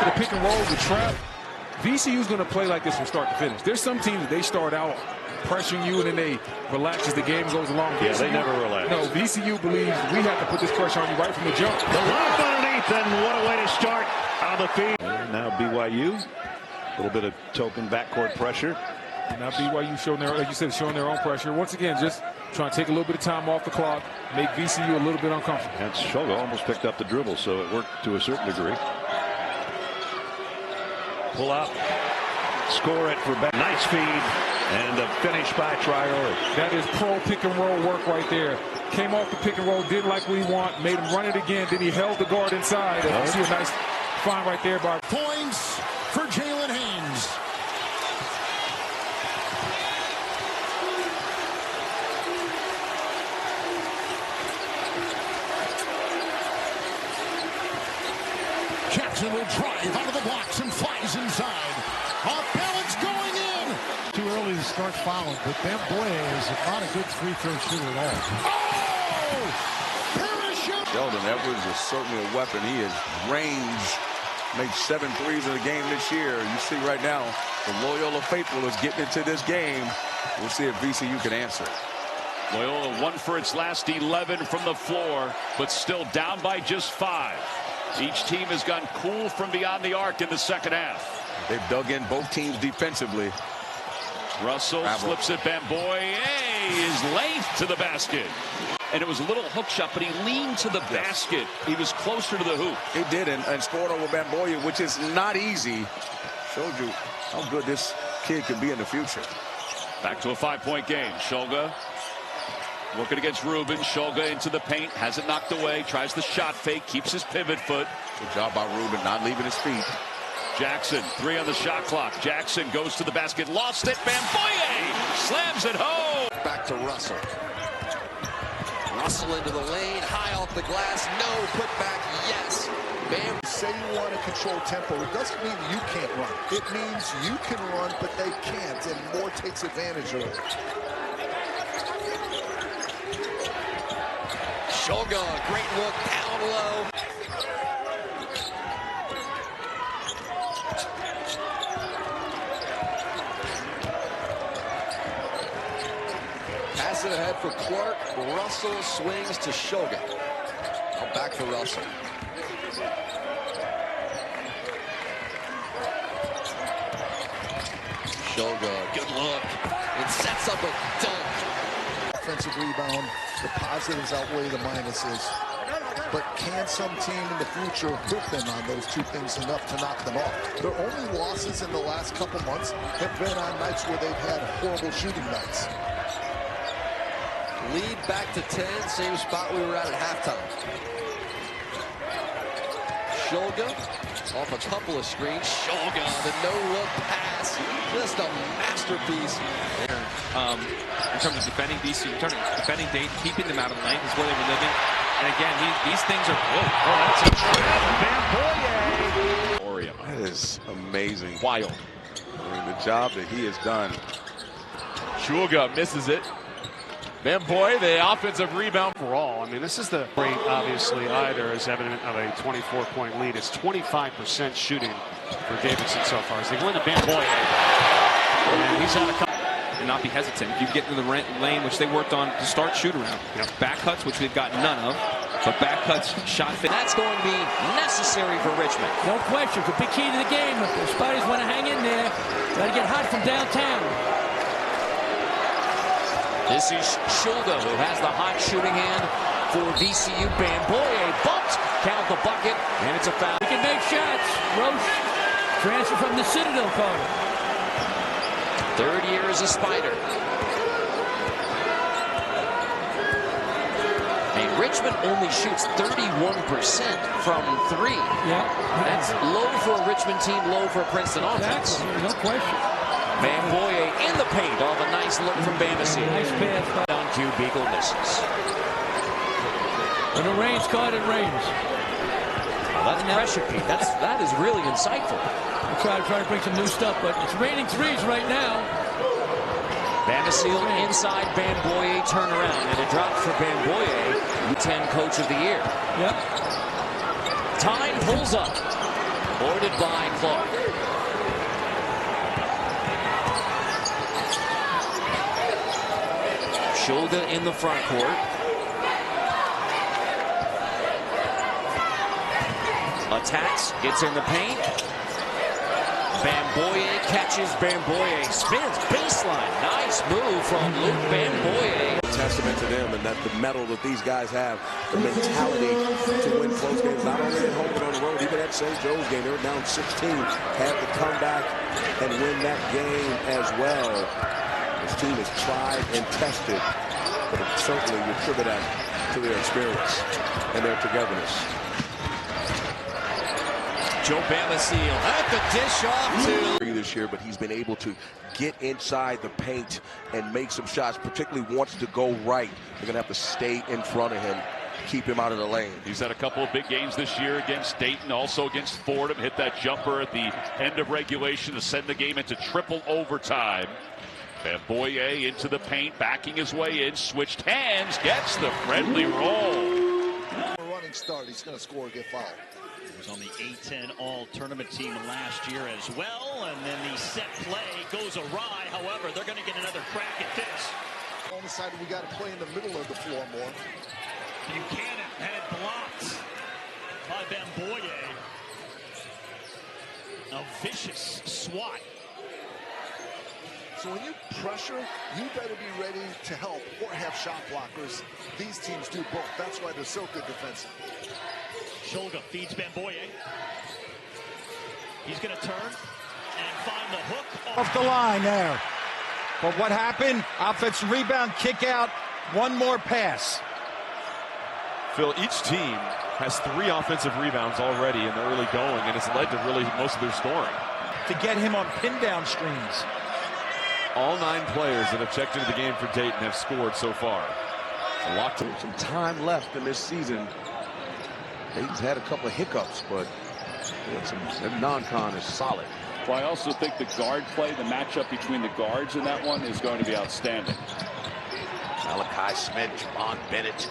of the pick and roll, the trap, VCU's going to play like this from start to finish. There's some teams that they start out pressuring you and then they relax as the game goes along. Yeah, they never relax. No, VCU believes we have to put this pressure on you right from the jump. The lob underneath, and what a way to start on the feed. And now BYU, a little bit of token backcourt pressure. And now BYU showing their, like you said, showing their own pressure. Once again, just trying to take a little bit of time off the clock, make VCU a little bit uncomfortable. And Shoga almost picked up the dribble, so it worked to a certain degree. Pull up, score it for back. Nice feed, and a finish by Traore. That is pro pick and roll work right there. Came off the pick and roll, did like what he want, made him run it again, then he held the guard inside. You see a nice find right there by points for Jalen Haynes. Jackson will drive out of the blocks and flies inside. Off balance going in. Too early to start fouling, but Bamgboye is not a good free throw shooter at all. Oh! Parachute! Sheldon Edwards is certainly a weapon. He is range. Made 7 threes in the game this year. You see right now, the Loyola faithful is getting into this game. We'll see if VCU can answer. Loyola won for its last 11 from the floor, but still down by just 5. Each team has gone cool from beyond the arc in the second half. They've dug in both teams defensively. Russell slips it. Bamgboye is late to the basket. And it was a little hook shot, but he leaned to the basket. He was closer to the hoop. He did, and scored over Bamgboye, which is not easy. Showed you how good this kid can be in the future. Back to a 5-point game. Shoga working against Rubin. Shoga into the paint, has it knocked away, tries the shot fake, keeps his pivot foot. Good job by Rubin, not leaving his feet. Jackson, 3 on the shot clock. Jackson goes to the basket, lost it. Bamgboye slams it home. Back to Russell. Russell into the lane, high off the glass, no putback, yes. Bam. Say you want to control tempo, it doesn't mean you can't run. It means you can run, but they can't, and Moore takes advantage of it. Shoga, great look, down low. Pass it ahead for Clark. Russell swings to Shoga. Now back for Russell. Shoga, good look. It sets up a dunk. Offensive rebound, the positives outweigh the minuses. But can some team in the future hurt them on those two things enough to knock them off? Their only losses in the last couple months have been on nights where they've had horrible shooting nights. Lead back to 10, same spot we were at halftime. Shoga off a couple of screens. Shoga, the no-look pass, just a masterpiece. In terms of defending VCU, in terms of defending Dayton, keeping them out of the lane is where they were living. And again, these things are good. Oh, that's a trap. Bamgboye. That is amazing. Wild. I mean, the job that he has done. Shoga misses it. Bamgboye, the offensive rebound for all. I mean, this is the rate, obviously, either as evident of a 24-point lead. It's 25% shooting for Davidson so far. As they go into Bamgboye, and he's had a couple. And not be hesitant. If you get into the lane, which they worked on to start shoot around. Yep. Back cuts, which we've got none of. But back cuts, shot fit. That's going to be necessary for Richmond. No question. It's a big key to the game. If the Spiders want to hang in there, got to get hot from downtown. This is Shoga, who has the hot shooting hand for VCU. Bamgboye bumped, count the bucket, and it's a foul. He can make shots. Roche, transfer from the Citadel corner. Third year as a Spider. And Richmond only shoots 31% from 3. Yeah. That's low for a Richmond team, low for a Princeton offense. Exactly. No question. Bamgboye in the paint off a nice look from Bamasi. Nice pass. On cue, Beagle misses. When it rains, God, it rains. Well, that's pressure, Pete. That is really insightful. I'll try to bring some new stuff, but it's raining threes right now. Bamasi inside, Bamgboye turnaround, and a drop for Bamgboye, U10 Coach of the Year. Yep. Time pulls up. Boarded by Clark. Shulga in the front court. Attacks, gets in the paint. Bamgboye catches. Bamgboye spins baseline. Nice move from Luke Bamgboye. Testament to them, and that the mettle that these guys have, the mentality to win close games, not only at home but on the road. Even at St. Joe's game, they were down 16, had to come back and win that game as well. This team is tried and tested, but certainly you attribute that to their experience and their togetherness. Joe Bamgboye had the dish off to this year, but he's been able to get inside the paint and make some shots, particularly wants to go right. They're going to have to stay in front of him, keep him out of the lane. He's had a couple of big games this year against Dayton, also against Fordham. Hit that jumper at the end of regulation to send the game into triple overtime. Bamgboye into the paint, backing his way in, switched hands, gets the friendly roll. A running start, he's going to score or get fouled. He was on the A-10 All-Tournament team last year as well, and then the set play goes awry. However, they're going to get another crack at this. On the side, we got to play in the middle of the floor more. Buchanan had it blocked by Bamgboye. A vicious swat. So when you pressure, you better be ready to help or have shot blockers. These teams do both. That's why they're so good defensively. Shulga feeds Bamgboye. He's going to turn and find the hook. Off the line there. But what happened? Offensive rebound, kick out, one more pass. Phil, each team has 3 offensive rebounds already in the early going, and it's led to really most of their scoring. To get him on pin down screens. All 9 players that have checked into the game for Dayton have scored so far. A lot to some time left in this season. Dayton's had a couple of hiccups, but their non-con is solid. Well, I also think the guard play, the matchup between the guards in that one is going to be outstanding. Malachi Smith, Javon Bennett,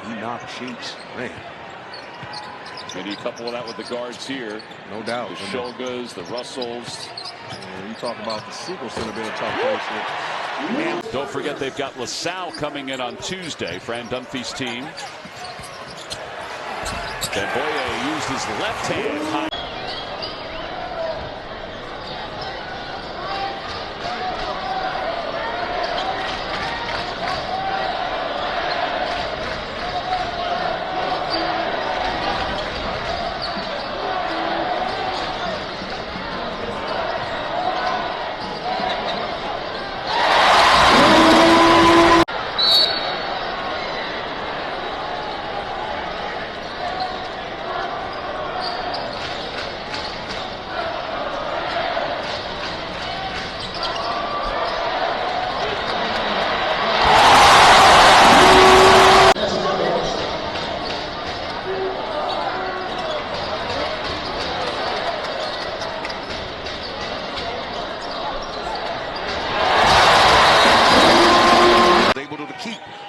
Enoch Sheets, man. Maybe a couple of that with the guards here. No doubt. The Shulgas, the Russells. You talk about the Siegel Center being a tough place here. Don't forget they've got LaSalle coming in on Tuesday, Fran Dunphy's team. Bamgboye used his left hand high.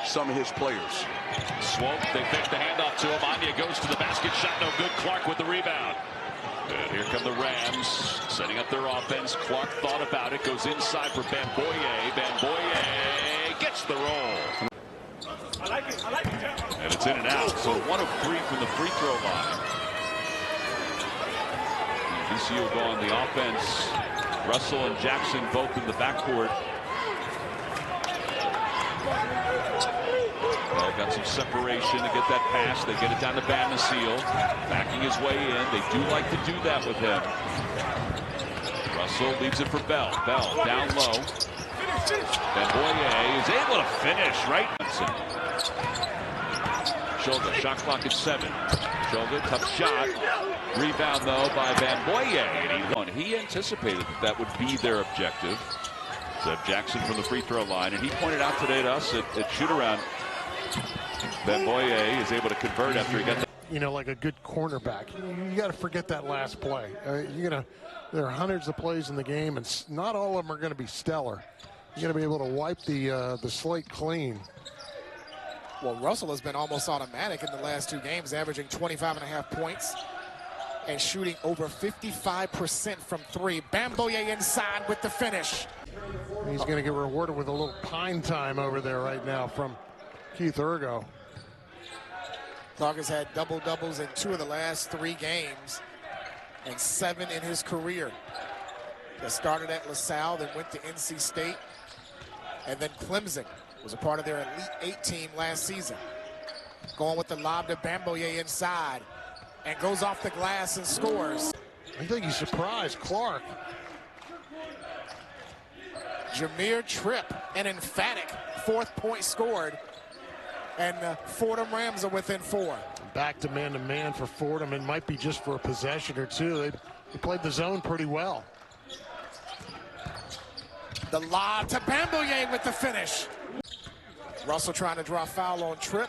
Some of his players. Swope, they fake the handoff to him. Anya goes to the basket, shot no good. Clark with the rebound. And here come the Rams, setting up their offense. Clark thought about it, goes inside for Bamgboye. Bamgboye gets the roll. And it's in and out, so 1 of 3 from the free throw line. VCU will go on the offense. Russell and Jackson both in the backcourt. Got some separation to get that pass. They get it down to Bamgboye, backing his way in. They do like to do that with him. Russell leaves it for Bell. Bell down low. Bamgboye is able to finish, right? Shulga, shot clock at 7. Shulga, tough shot. Rebound, though, by Bamgboye. And he anticipated that would be their objective. So Jackson from the free throw line. And he pointed out today to us at shoot-around, Bamgboye is able to convert after he got the... You know, like a good cornerback. You got to forget that last play. There are hundreds of plays in the game, and not all of them are going to be stellar. You got to be able to wipe the slate clean. Well, Russell has been almost automatic in the last 2 games, averaging 25.5 points and shooting over 55% from three. Bamgboye inside with the finish. He's going to get rewarded with a little pine time over there right now from Keith Urgo. Clark has had double-doubles in 2 of the last 3 games and 7 in his career. That started at LaSalle, then went to NC State, and then Clemson was a part of their Elite 8 team last season. Going with the lob to Bamgboye inside and goes off the glass and scores. I think he's surprised Clark. Jameer Tripp, an emphatic 4th point scored, and the Fordham Rams are within 4. Back to man for Fordham. It might be just for a possession or 2. They played the zone pretty well. The lob to Bamgboye with the finish. Russell trying to draw foul on Tripp.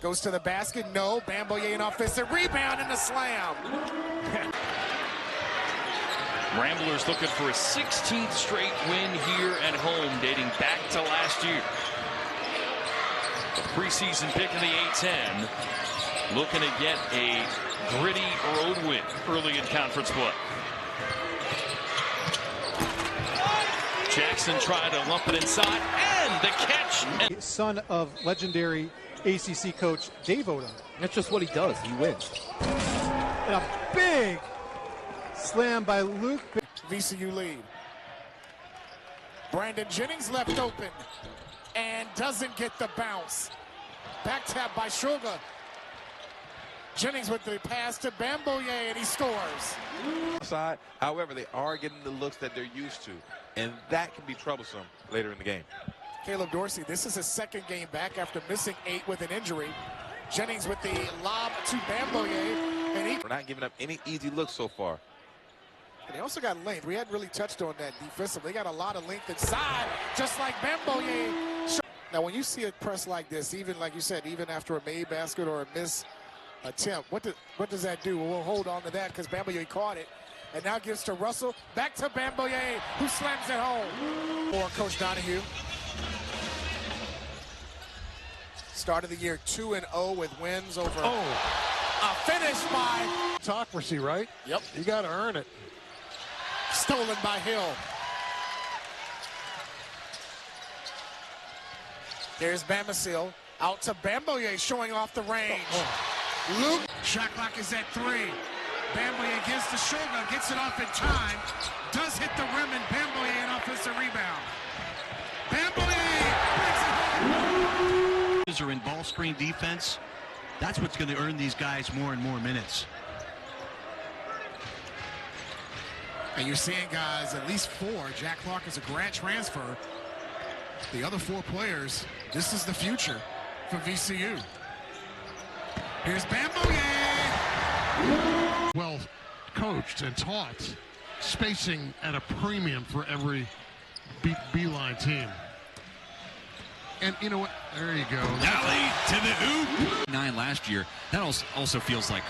Goes to the basket. No. Bamgboye an offensive rebound and the slam. Ramblers looking for a 16th straight win here at home, dating back to last year. The preseason pick in the A-10, looking to get a gritty road win early in conference play. Jackson trying to lump it inside, and the catch. Son of legendary ACC coach Dave Odom. That's just what he does. He wins. And a big slam by Luke. VCU lead. Brandon Jennings left open and doesn't get the bounce. Back tap by Sugar. Jennings with the pass to Bamgboye, and he scores. Side, however, they are getting the looks that they're used to, and that can be troublesome later in the game. Caleb Dorsey, this is his 2nd game back after missing 8 with an injury. Jennings with the lob to Bamgboye, and We're not giving up any easy looks so far. And they also got length. We hadn't really touched on that defensively. They got a lot of length inside, just like Bamgboye. Now, when you see a press like this, even like you said, even after a made basket or a miss attempt, what does that do? Well, we'll hold on to that because Bamgboye caught it. And now gives to Russell. Back to Bamgboye, who slams it home. For Coach Donahue. Start of the year 2-0 with wins over. A finish by Autocracy, right? Yep. You got to earn it. Stolen by Hill. There's Bamgboye out to Bamgboye, showing off the range. Luke, shot clock is at 3. Bamgboye gives to Sugar, gets it off in time, does hit the rim, and Bamgboye an offensive rebound. Bamgboye brings it home. Are in ball screen defense. That's what's going to earn these guys more and more minutes. And you're seeing guys, at least 4. Jack Clark is a grad transfer. The other 4 players, this is the future for VCU. Here's Bamgboye. Well coached and taught. Spacing at a premium for every Beeline team. And you know what? There you go. Alley to the hoop. 9 last year. That also feels like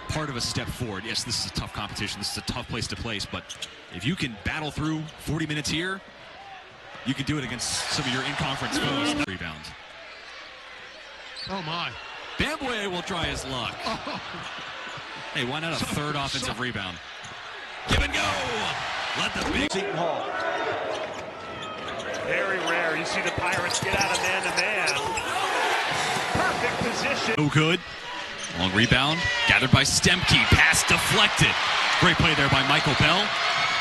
part of a step forward. Yes, this is a tough competition. This is a tough place to place. But if you can battle through 40 minutes here, you can do it against some of your in-conference foes. Rebound. Oh, my. Bamgboye will try his luck. Oh. Hey, why not a 3rd offensive rebound? Give and go. Let the big Seton Hall. Very rare. You see the Pirates get out of man-to-man. Perfect position. No good. Long rebound. Gathered by Stemke. Pass deflected. Great play there by Michael Bell.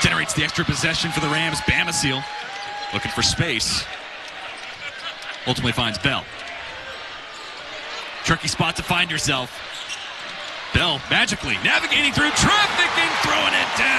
Generates the extra possession for the Rams. Bamgboye looking for space. Ultimately finds Bell. Tricky spot to find yourself. Bell magically navigating through traffic and throwing it down.